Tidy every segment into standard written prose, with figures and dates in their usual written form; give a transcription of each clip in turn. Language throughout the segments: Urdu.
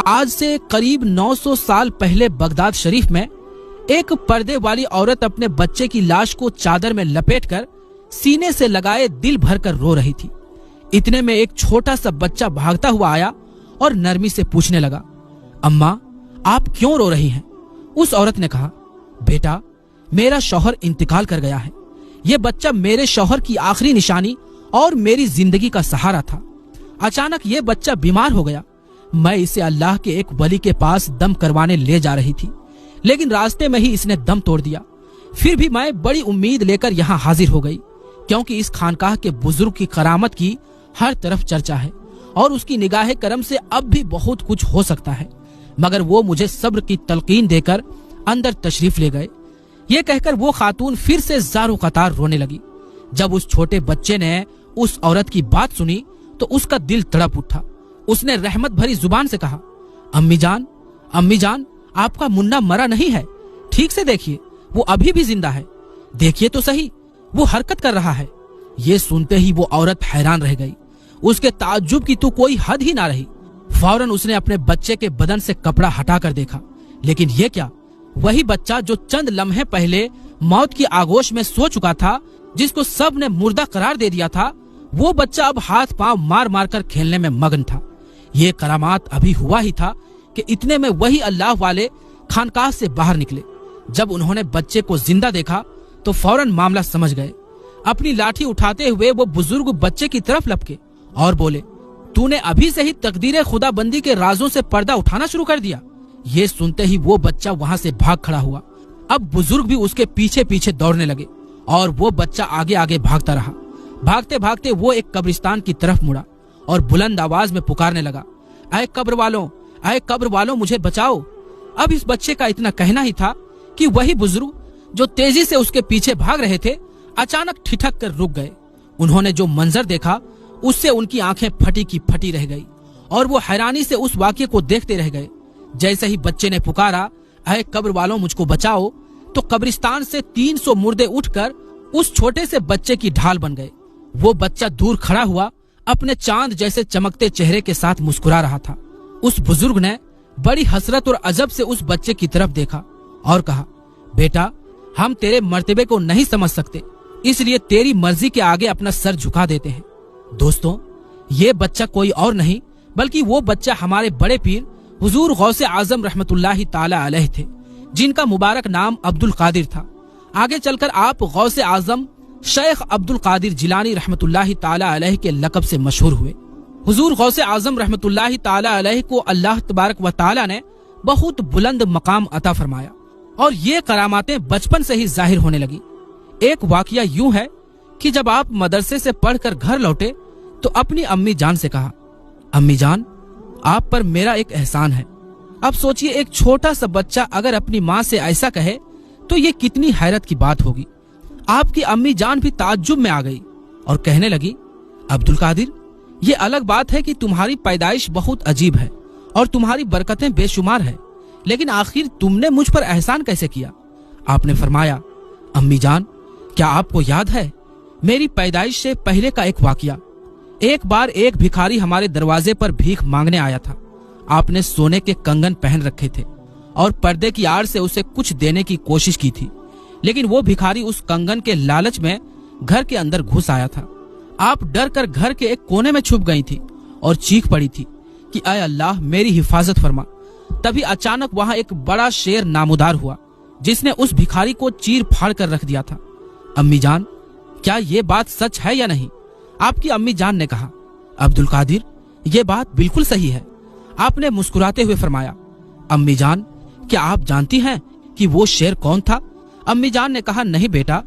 آج سے قریب 900 سال پہلے بغداد شریف میں ایک پردے والی عورت اپنے بچے کی لاش کو چادر میں لپیٹ کر سینے سے لگائے دل بھر کر رو رہی تھی۔ اتنے میں ایک چھوٹا سا بچہ بھاگتا ہوا آیا اور نرمی سے پوچھنے لگا، اماں آپ کیوں رو رہی ہیں؟ اس عورت نے کہا، بیٹا میرا شوہر انتقال کر گیا ہے، یہ بچہ میرے شوہر کی آخری نشانی اور میری زندگی کا سہارا تھا۔ اچانک یہ بچہ بیمار ہو گیا، میں اسے اللہ کے ایک ولی کے پاس دم کروانے لے جا رہی تھی، لیکن راستے میں ہی اس نے دم توڑ دیا۔ پھر بھی میں بڑی امید لے کر یہاں حاضر ہو گئی، کیونکہ اس خانقاہ کے بزرگ کی کرامت کی ہر طرف چرچا ہے اور اس کی نگاہ کرم سے اب بھی بہت کچھ ہو سکتا ہے، مگر وہ مجھے صبر کی تلقین دے کر اندر تشریف لے گئے۔ یہ کہہ کر وہ خاتون پھر سے زارو قطار رونے لگی۔ جب اس چھوٹے بچے نے اس عورت کی بات سنی تو اس کا دل تڑپ اٹھا۔ اس نے رحمت بھری زبان سے کہا، امی جان آپ کا منا مرا نہیں ہے، ٹھیک سے دیکھیے، وہ ابھی بھی زندہ ہے، دیکھیے تو صحیح، وہ حرکت کر رہا ہے۔ یہ سنتے ہی وہ عورت حیران رہ گئی، اس کے تعجب کی تو کوئی حد ہی نہ رہی۔ فوراً اس نے اپنے بچے کے بدن سے کپڑا ہٹا کر دیکھا، لیکن یہ کیا، وہی بچہ جو چند لمحے پہلے موت کی آغوش میں سو چکا تھا، جس کو سب نے مردہ قرار دے دیا تھا، وہ بچہ اب ہاتھ پاؤں مار مار کر کھیلنے میں مگن تھا۔ یہ کرامات ابھی ہوا ہی تھا کہ اتنے میں وہی اللہ والے خانقاہ سے باہر نکلے۔ جب انہوں نے بچے کو زندہ دیکھا تو فوراً معاملہ سمجھ گئے۔ اپنی لاٹھی اٹھاتے ہوئے وہ بزرگ بچے کی طرف لپکے اور بولے، تو نے ابھی سے ہی تقدیر خدا بندی کے رازوں سے پردہ اٹھانا شروع کر دیا۔ یہ سنتے ہی وہ بچہ وہاں سے بھاگ کھڑا ہوا۔ اب بزرگ بھی اس کے پیچھے پیچھے دوڑنے لگے اور وہ بچہ آگے آگے بھاگتا رہا۔ بھاگتے بھاگتے وہ ایک قبرستان کی طرف مڑا اور بلند آواز میں پکارنے لگا، اے قبر والوں مجھے بچاؤ۔ اب اس بچے کا اتنا کہنا ہی تھا کہ وہی بزرگ جو تیزی سے اس کے پیچھے بھاگ رہے تھے اچانک ٹھٹک کر رک گئے۔ انہوں نے جو منظر دیکھا اس سے ان کی آنکھیں پھٹی کی پھٹی رہ گئی اور وہ حیرانی سے اس واقعے کو دیکھتے رہ گئے۔ جیسے ہی بچے نے پکارا، اے قبر والوں مجھ کو بچاؤ، تو قبرستان سے 300 مردے اٹھ کر اس چھوٹے سے بچے کی ڈھال بن گئے۔ وہ بچہ دور کھڑا ہوا اپنے چاند جیسے چمکتے چہرے کے ساتھ مسکرا رہا تھا۔ اس بزرگ نے بڑی حسرت اور عجب سے اس بچے کی طرف دیکھا اور کہا، بیٹا ہم تیرے مرتبے کو نہیں سمجھ سکتے، اس لیے تیری مرضی کے آگے اپنا سر جھکا دیتے ہیں۔ دوستوں، یہ بچہ کوئی اور نہیں بلکہ وہ بچہ ہمارے بڑے پیر حضور غوث اعظم رحمت اللہ تعالی علیہ تھے، جن کا مبارک نام عبد القادر تھا۔ آگے چل کر آپ غوث اعظم شیخ عبد القادر جیلانی رحمت اللہ تعالی علیہ کے لقب سے مشہور ہوئے۔ حضور غوث اعظم رحمت اللہ تعالی علیہ کو اللہ تبارک و تعالی نے بہت بلند مقام عطا فرمایا اور یہ کراماتیں بچپن سے ہی ظاہر ہونے لگی۔ ایک واقعہ یوں ہے کہ جب آپ مدرسے سے پڑھ کر گھر لوٹے تو اپنی امی جان سے کہا، امی جان آپ پر میرا ایک احسان ہے۔ اب سوچئے ایک چھوٹا سا بچہ اگر اپنی ماں سے ایسا کہے تو یہ کتنی حیرت کی بات ہوگی۔ آپ کی امی جان بھی تعجب میں آ گئی اور کہنے لگی، عبد القادر یہ الگ بات ہے کہ تمہاری پیدائش بہت عجیب ہے اور تمہاری برکتیں بے شمار ہے، لیکن آخر تم نے مجھ پر احسان کیسے کیا؟ آپ نے فرمایا، امی جان کیا آپ کو یاد ہے میری پیدائش سے پہلے کا ایک واقعہ؟ ایک بار ایک بھکاری ہمارے دروازے پر بھیک مانگنے آیا تھا۔ آپ نے سونے کے کنگن پہن رکھے تھے اور پردے کی آڑ سے اسے کچھ دینے کی کوشش کی تھی، لیکن وہ بھکاری اس کنگن کے لالچ میں گھر کے اندر گھس آیا تھا۔ آپ ڈر کر گھر کے ایک کونے میں چھپ گئی تھی اور چیخ پڑی تھی کہ اے اللہ میری حفاظت فرما۔ تبھی اچانک وہاں ایک بڑا شیر نامودار ہوا جس نے اس بھکاری کو چیر پھاڑ کر رکھ دیا تھا۔ امی جان کیا یہ بات سچ ہے یا نہیں؟ آپ کی امی جان نے کہا، عبد القادر یہ بات بالکل صحیح ہے۔ آپ نے مسکراتے ہوئے فرمایا، امی جان کیا آپ جانتی ہیں کہ وہ شیر کون تھا؟ امی جان نے کہا، نہیں بیٹا۔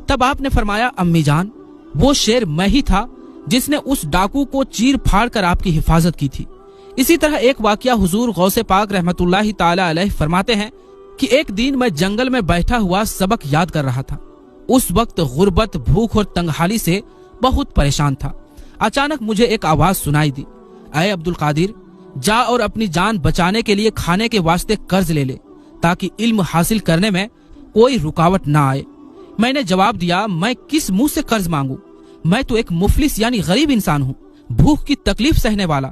تب آپ نے فرمایا، امی جان وہ شیر میں ہی تھا جس نے اس ڈاکو کو چیر پھاڑ کر آپ کی حفاظت کی تھی۔ اسی طرح ایک واقعہ حضور غوث پاک رحمت اللہ تعالی علیہ فرماتے ہیں کہ ایک دن میں جنگل میں بیٹھا ہوا سبق یاد کر رہا تھا۔ اس وقت غربت، بھوک اور تنگحالی سے بہت پریشان تھا۔ اچانک مجھے ایک آواز سنائی دی، اے عبد القادر جا اور اپنی جان بچانے کے لیے کھانے کے واسطے قرض لے لے تاکہ علم حاصل کرنے میں کوئی رکاوٹ نہ آئے۔ میں نے جواب دیا، میں کس منہ سے قرض مانگوں؟ میں تو ایک مفلس یعنی غریب انسان ہوں، بھوک کی تکلیف سہنے والا۔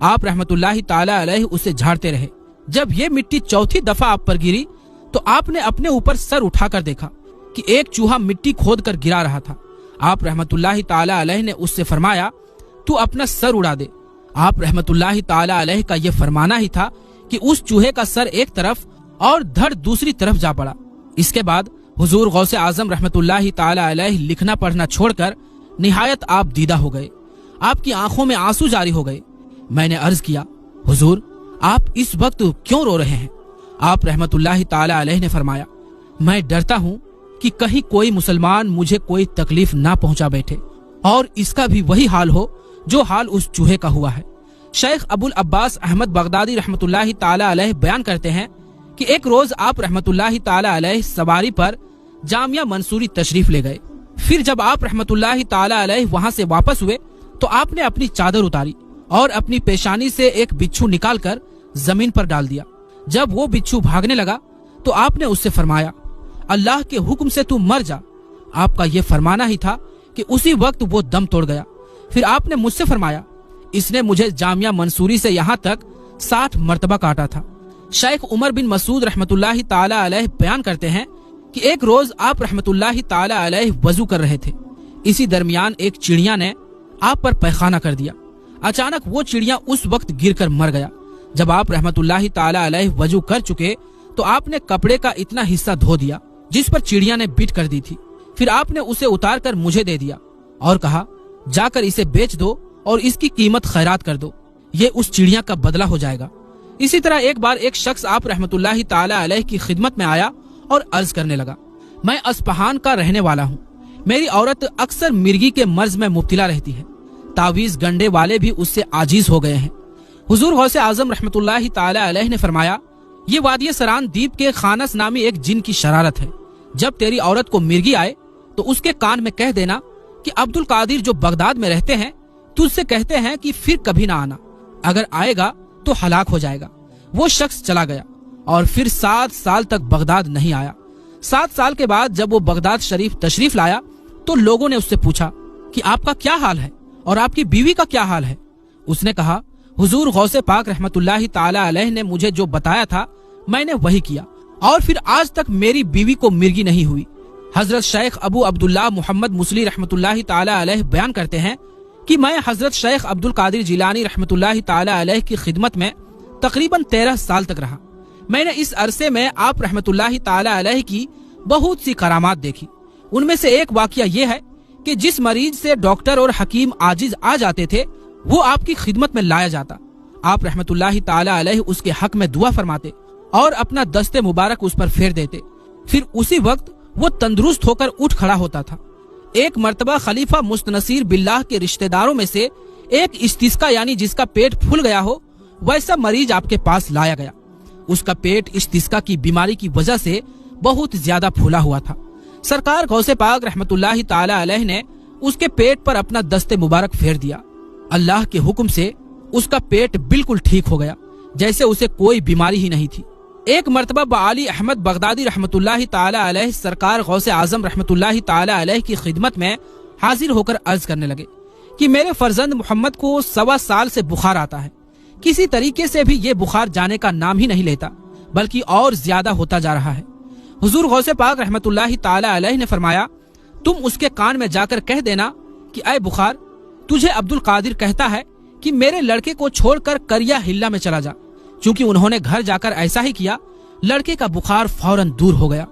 آپ رحمت اللہ تعالی علیہ اسے جھاڑتے رہے۔ جب یہ مٹی چوتھی دفعہ آپ پر گری تو آپ نے اپنے اوپر سر اٹھا کر دیکھا کہ ایک چوہا مٹی کھود کر گرا رہا تھا۔ آپ رحمت اللہ تعالی علیہ نے اس سے فرمایا تو اپنا سر اڑا دے۔ آپ رحمت اللہ تعالی علیہ کا یہ فرمانا ہی تھا کہ اس چوہے کا سر ایک طرف اور دھڑ دوسری طرف جا پڑا۔ اس کے بعد حضور غوث اعظم رحمت اللہ تعالی علیہ لکھنا پڑھنا چھوڑ کر نہایت آپ دیدہ ہو گئے۔ آپ کی آنکھوں میں آنسو جاری ہو گئے۔ میں نے عرض کیا حضور آپ اس وقت کیوں رو رہے ہیں؟ آپ رحمت اللہ تعالی علیہ نے فرمایا میں ڈرتا ہوں کہ کہیں کوئی مسلمان مجھے کوئی تکلیف نہ پہنچا بیٹھے اور اس کا بھی وہی حال ہو جو حال اس چوہے کا ہوا ہے۔ شیخ ابو العباس احمد بغدادی رحمت اللہ تعالی علیہ بیان کرتے ہیں کہ ایک روز آپ رحمت اللہ تعالی علیہ سواری پر جامعہ منصوری تشریف لے گئے۔ پھر جب آپ رحمت اللہ تعالی علیہ وہاں سے واپس ہوئے تو آپ نے اپنی چادر اتاری اور اپنی پیشانی سے ایک بچھو نکال کر زمین پر ڈال دیا۔ جب وہ بچھو بھاگنے لگا تو آپ نے اس سے فرمایا اللہ کے حکم سے تو مر جا۔ آپ کا یہ فرمانا ہی تھا کہ اسی وقت وہ دم توڑ گیا۔ پھر آپ نے مجھ سے فرمایا اس نے مجھے جامعہ منصوری سے یہاں تک 60 مرتبہ کاٹا تھا۔ شیخ عمر بن مسعود رحمت اللہ تعالی علیہ بیان کرتے ہیں کہ ایک روز آپ رحمت اللہ تعالی علیہ وضو کر رہے تھے۔ اسی درمیان ایک چڑیا نے آپ پر پیخانہ کر دیا۔ اچانک وہ چڑیا اس وقت گر کر مر گیا۔ جب آپ رحمت اللہ تعالی علیہ وضو کر چکے تو آپ نے کپڑے کا اتنا حصہ دھو دیا جس پر چڑیا نے بٹ کر دی تھی۔ پھر آپ نے اسے اتار کر مجھے دے دیا اور کہا جا کر اسے بیچ دو اور اس کی قیمت خیرات کر دو، یہ اس چڑیا کا بدلہ ہو جائے گا۔ اسی طرح ایک بار ایک شخص آپ رحمت اللہ تعالی علیہ کی خدمت میں آیا اور عرض کرنے لگا میں اصفہان کا رہنے والا ہوں، میری عورت اکثر مرگی کے مرض میں مبتلا رہتی ہے، تعویذ گنڈے والے بھی اس سے عاجز ہو گئے ہیں۔ حضور غوث اعظم رحمت اللہ تعالی علیہ نے فرمایا یہ وادی سران دیپ کے خانس نامی ایک جن کی شرارت ہے۔ جب تیری عورت کو مرگی آئے تو اس کے کان میں کہہ دینا کہ عبد القادر جو بغداد میں رہتے ہیں تجھ سے کہتے ہیں کہ پھر کبھی نہ آنا، اگر آئے گا تو ہلاک ہو جائے گا۔ وہ شخص چلا گیا اور پھر 7 سال تک بغداد نہیں آیا۔ 7 سال کے بعد جب وہ بغداد شریف تشریف لایا تو لوگوں نے اس سے پوچھا کہ آپ کا کیا حال ہے اور آپ کی بیوی کا کیا حال ہے؟ اس نے کہا حضور غوث پاک رحمت اللہ تعالی علیہ نے مجھے جو بتایا تھا میں نے وہی کیا اور پھر آج تک میری بیوی کو مرگی نہیں ہوئی۔ حضرت شیخ ابو عبداللہ محمد مسلی رحمت اللہ تعالی علیہ بیان کرتے ہیں کہ میں حضرت شیخ عبد القادر جیلانی رحمت اللہ تعالی علیہ کی خدمت میں تقریباً 13 سال تک رہا۔ میں نے اس عرصے میں آپ رحمت اللہ تعالی علیہ کی بہت سی کرامات دیکھی۔ ان میں سے ایک واقعہ یہ ہے کہ جس مریض سے ڈاکٹر اور حکیم عاجز آ جاتے تھے وہ آپ کی خدمت میں لایا جاتا، آپ رحمت اللہ تعالی علیہ اس کے حق میں دعا فرماتے اور اپنا دست مبارک اس پر پھیر دیتے، پھر اسی وقت وہ تندرست ہو کر اٹھ کھڑا ہوتا تھا۔ ایک مرتبہ خلیفہ مستنصیر باللہ کے رشتہ داروں میں سے ایک استسقا یعنی جس کا پیٹ پھول گیا ہو ویسا مریض آپ کے پاس لایا گیا۔ اس کا پیٹ استسقا کی بیماری کی وجہ سے بہت زیادہ پھولا ہوا تھا۔ سرکار غوث پاک رحمت اللہ تعالی علیہ نے اس کے پیٹ پر اپنا دست مبارک پھیر دیا۔ اللہ کے حکم سے اس کا پیٹ بالکل ٹھیک ہو گیا جیسے اسے کوئی بیماری ہی نہیں تھی۔ ایک مرتبہ بعلی احمد بغدادی رحمت اللہ تعالی علیہ سرکار غوث اعظم رحمت اللہ تعالی علیہ کی خدمت میں حاضر ہو کر عرض کرنے لگے کہ میرے فرزند محمد کو 1.25 سال سے بخار آتا ہے، کسی طریقے سے بھی یہ بخار جانے کا نام ہی نہیں لیتا بلکہ اور زیادہ ہوتا جا رہا ہے۔ حضور غوث پاک رحمت اللہ تعالی علیہ نے فرمایا تم اس کے کان میں جا کر کہہ دینا کہ اے بخار تجھے عبد القادر کہتا ہے کہ میرے لڑکے کو چھوڑ کر کریا ہلا میں چلا جا۔ چونکہ انہوں نے گھر جا کر ایسا ہی کیا، لڑکے کا بخار فوراً دور ہو گیا۔